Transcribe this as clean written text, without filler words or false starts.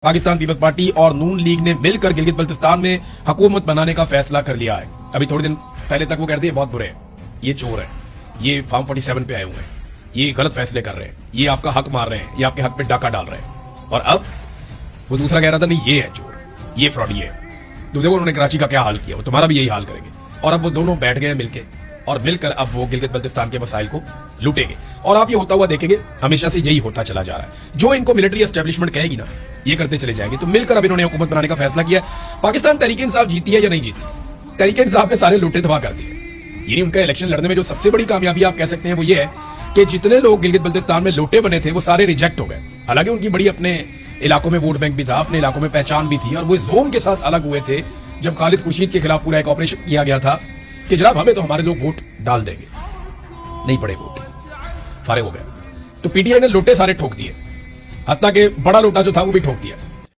Pakistan peoples party और नून league ने मिलकर गिलगित बल्तिस्तान में हुकूमत बनाने का फैसला कर लिया है। अभी थोड़े दिन पहले तक वो कहते हैं बहुत बुरे हैं, ये चोर हैं, ये फार्म 47 पे आए हुए हैं, ये गलत फैसले कर रहे हैं, ये आपका हक मार रहे हैं, ये आपके हक पे डाका डाल रहे हैं। और अब वो दूसरा कह रहा था नहीं ये है चोर, ये फ्रॉडी है। तो देखो उन्होंने कराची का क्या हाल किया, वो तुम्हारा भी यही हाल करेंगे। और अब वो दोनों बैठ गए मिलके और मिलकर अब वो गिलगित बल्तिस्तान के मसाइल को लूटेंगे। और आप ये होता हुआ देखेंगे, हमेशा से यही होता चला जा रहा है। जो इनको मिलिट्री एस्टेब्लिशमेंट कहेगी ना, ये करते चले जाएंगे। तो मिलकर अब इन्होंने हुकूमत बनाने का फैसला किया। पाकिस्तान तहरीक इंसाफ जीती है या नहीं जीती? तहरीक इंसाफ ने सारे लूटे तबाह कर दिए। ये उनका इलेक्शन लड़ने में जो सबसे बड़ी कामयाबी आप कह सकते हैं वो ये है कि जितने लोग गिलगित बल्तिस्तान में लूटे बने थे वो सारे रिजेक्ट हो गए। हालांकि उनकी बड़ी अपने इलाकों में वोट बैंक भी था, अपने इलाकों में पहचान भी थी, और वो जोम के साथ अलग हुए थे जब खालिद खुर्शीद के खिलाफ पूरा एक ऑपरेशन किया गया था कि जनाब हमें तो हमारे लोग वोट डाल देंगे, नहीं पड़े वोट, फारे हो गए। तो पीटीआई ने लोटे सारे ठोक दिए, हत्ता के बड़ा लोटा जो था वो भी ठोक दिया।